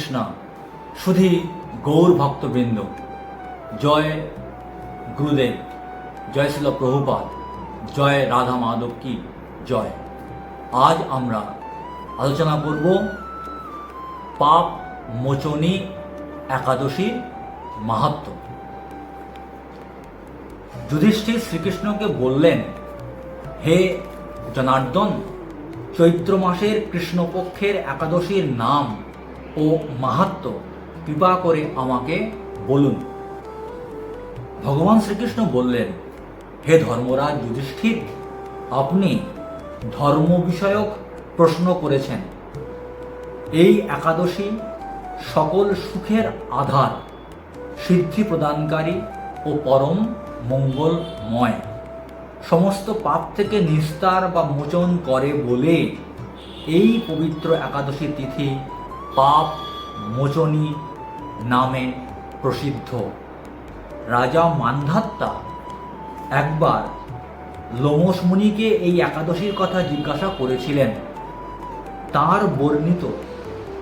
কৃষ্ণ। শুধু গৌর ভক্তবৃন্দ, জয় গুরুদেব, জয় শিল প্রভুপাদ, জয় রাধা মাধব কি জয়। আজ আমরা আলোচনা করব পাপ মোচনী একাদশীর মাহাত্ম্য। যুধিষ্ঠির শ্রীকৃষ্ণকে বললেন, হে জনার্দন, চৈত্র মাসের কৃষ্ণপক্ষের একাদশীর নাম ও মাহাত্ম্য কৃপা করে আমাকে বলুন। ভগবান শ্রীকৃষ্ণ বললেন, হে ধর্মরাজ যুধিষ্ঠির, আপনি ধর্ম বিষয়ক প্রশ্ন করেছেন। এই একাদশী সকল সুখের আধার, সিদ্ধি প্রদানকারী ও পরম মঙ্গলময়, সমস্ত পাপ থেকে নিস্তার বা মোচন করে বলে এই পবিত্র একাদশী তিথি পাপ মোচনী নামে প্রসিদ্ধ। রাজা মান্ধাত্তা একবার লোমশ মুনিকে এই একাদশীর কথা জিজ্ঞাসা করেছিলেন। তার বর্ণিত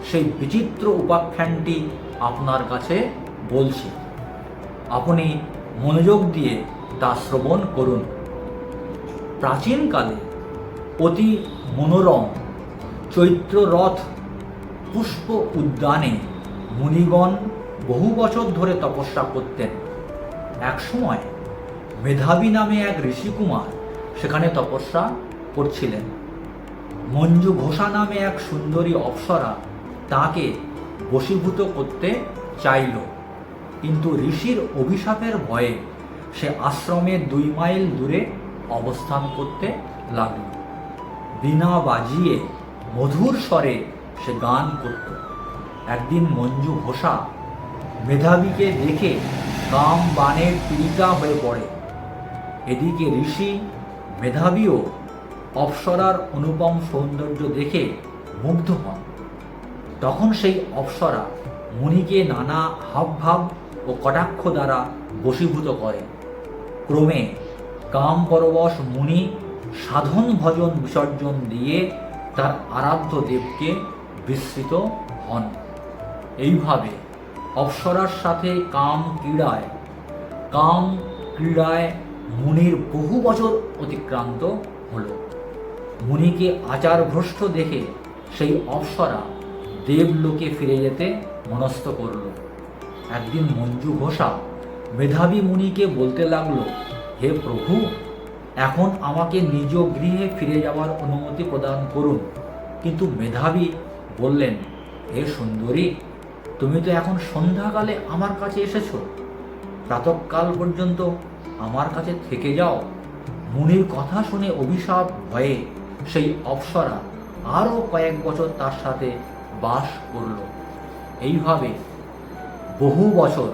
সেই বিচিত্র উপাখ্যানটি আপনার কাছে বলছি, আপনি মনোযোগ দিয়ে তা শ্রবণ করুন। প্রাচীনকালে অতি মনোরম চৈত্র রথ পুষ্প উদ্যানে মুনিগণ বহু বছর ধরে তপস্যা করতেন। একসময় মেধাবী নামে এক ঋষিকুমার সেখানে তপস্যা করছিলেন। মঞ্জু ঘোষা নামে এক সুন্দরী অপ্সরা তাকে বশীভূত করতে চাইল, কিন্তু ঋষির অভিশাপের ভয়ে সে আশ্রমে 2 মাইল দূরে অবস্থান করতে লাগল। বীণা বাজিয়ে মধুর স্বরে সে গান করত। একদিন মঞ্জু ঘোষা মেধাবীকে দেখে কাম বাণে পীড়িতা হয়ে পড়ে। এদিকে ঋষি মেধাবীও অপ্সরার অনুপম সৌন্দর্য দেখে মুগ্ধ হন। তখন সেই অপ্সরা মুনিকে নানা হাবভাব ও কটাক্ষ দ্বারা বশীভূত করে। ক্রমে কাম পরবশ মুনি সাধন ভজন বিসর্জন দিয়ে তার আরাধ্য দেবকে বিস্মৃত হন। এইভাবে অপ্সরার সাথে কাম ক্রীড়ায় মুনির বহু বছর অতিক্রান্ত হল। মুনিকে আচার ভ্রষ্ট দেখে সেই অপ্সরা দেবলোকে ফিরে যেতে মনস্থ করল। একদিন মঞ্জু ঘোষা মেধাবী মুনিকে বলতে লাগলো, হে প্রভু, এখন আমাকে নিজ গৃহে ফিরে যাওয়ার অনুমতি প্রদান করুন। কিন্তু মেধাবী বললেন, হে সুন্দরী, তুমি তো এখন সন্ধ্যাকালে আমার কাছে এসেছো, প্রাতঃকাল পর্যন্ত আমার কাছে থেকে যাও। মুনির কথা শুনে অভিশাপ ভয়ে সেই অপ্সরা আরও কয়েক বছর তার সাথে বাস করল। এইভাবে বহু বছর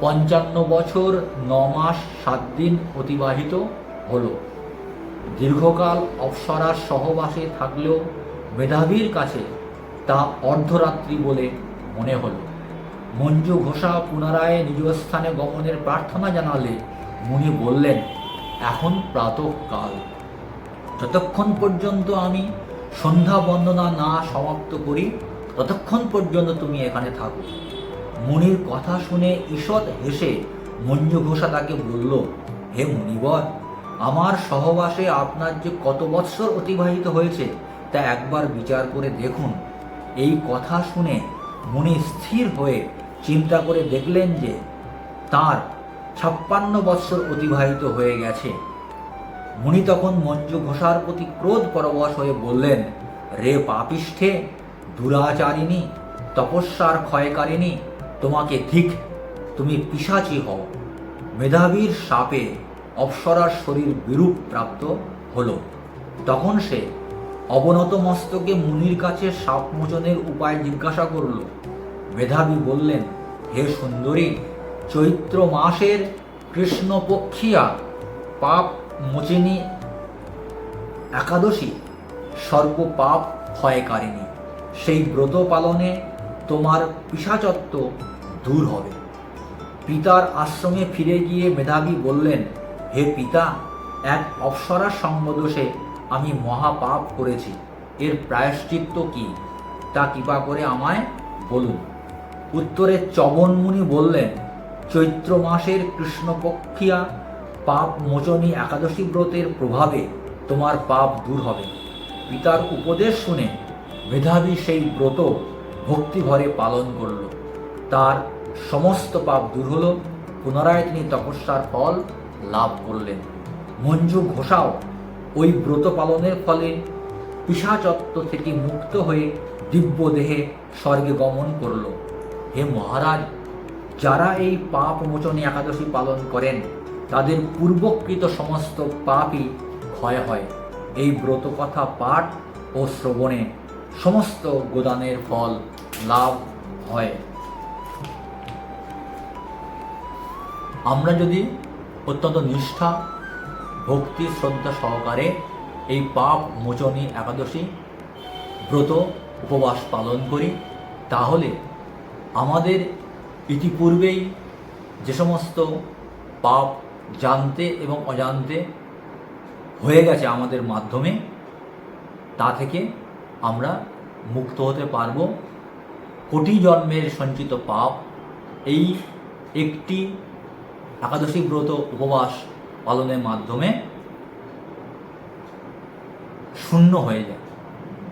55 বছর 9 মাস 7 দিন অতিবাহিত হল। দীর্ঘকাল অপ্সরার সহবাসে থাকলেও মেধাবীর কাছে তা অর্ধরাত্রি বলে মনে হল। মঞ্জু ঘোষা পুনরায় নিজ স্থানে গমনের প্রার্থনা জানালে মুনি বললেন, এখন প্রাতঃকাল, যতক্ষণ পর্যন্ত আমি সন্ধ্যা বন্দনা না সমাপ্ত করি ততক্ষণ পর্যন্ত তুমি এখানে থাকো। মুনির কথা শুনে ঈষৎ হেসে মঞ্জু ঘোষা তাকে বলল, হে মুনিবর, আমার সহবাসে আপনার যে কত বৎসর অতিবাহিত হয়েছে তা একবার বিচার করে দেখুন। এই কথা শুনে মুনি স্থির হয়ে চিন্তা করে দেখলেন যে তার 56 বৎসর অতিবাহিত হয়ে গেছে। মুনি তখন মঞ্জু ঘোষার প্রতি ক্রোধ পরবশ হয়ে বললেন, রে পাপিষ্ঠে, দুরাচারিণী, তপস্যার ক্ষয়কারিণী, তোমাকে ধিক, তুমি পিশাচী হও। মেধাবীর শাপে অপ্সরার শরীর বিরূপ প্রাপ্ত হল। তখন সে অবনত মস্তকে মুনির কাছে শাপ মোচনের উপায় জিজ্ঞাসা করল। মেধাবী বললেন, হে সুন্দরী, চৈত্র মাসের কৃষ্ণপক্ষিয়া পাপ মোচনী একাদশী সর্বপাপ ক্ষয়কারিণী। সেই ব্রত পালনে তোমার পিশাচত্ব দূর হবে। পিতার আশ্রমে ফিরে গিয়ে মেধাবী বললেন, হে পিতা, এক অপ্সরার সঙ্গদোষে আমি মহাপাপ করেছি, এর প্রায়শ্চিত্ত কি তা কৃপা করে আমায় বলুন। উত্তরে চ্যবন মুনি বললেন, চৈত্র মাসের কৃষ্ণপক্ষিয়া পাপ মোচনী একাদশী ব্রতের প্রভাবে তোমার পাপ দূর হবে। পিতার উপদেশ শুনে মেধাবী সেই ব্রত ভক্তিভরে পালন করল। তার সমস্ত পাপ দূর হল। পুনরায় তিনি তপস্যার ফল লাভ করলেন। মঞ্জু ঘোষাও ওই ব্রত পালনের ফলে পিশাচত্ব থেকে মুক্ত হয়ে দিব্য দেহে স্বর্গে গমন করল। হে মহারাজ, যারা এই পাপ মোচনী একাদশী পালন করেন তাদের পূর্বকৃত সমস্ত পাপই ক্ষয় হয়। এই ব্রত কথা পাঠ ও শ্রবণে সমস্ত গোদানের ফল লাভ হয়। আমরা যদি অত্যন্ত নিষ্ঠা, ভক্তি, শ্রদ্ধা সহকারে এই পাপ মোচনী একাদশী ব্রত উপবাস পালন করি, তাহলে আমাদের ইতিপূর্বেই যে সমস্ত পাপ জানতে এবং অজান্তে হয়ে গেছে আমাদের মাধ্যমে, তা থেকে আমরা মুক্ত হতে পারব। কোটি জন্মের সঞ্চিত পাপ এই একটি একাদশী ব্রত উপবাস পালনের মাধ্যমে শূন্য হয়ে যায়,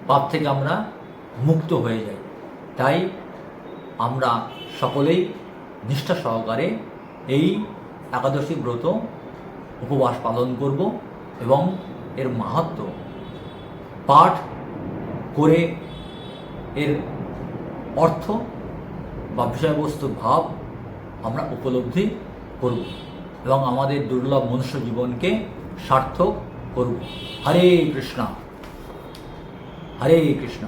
পাপ থেকে আমরা মুক্ত হয়ে যাই। তাই আমরা সকলেই নিষ্ঠা সহকারে এই একাদশী ব্রত উপবাস পালন করব এবং এর মাহাত্ম্য পাঠ করে এর অর্থ বা বিষয়বস্তু ভাব আমরা উপলব্ধি করব এবং আমাদের দুর্লভ মনুষ্য জীবনকে সার্থক করব। হরে কৃষ্ণ, হরে কৃষ্ণ।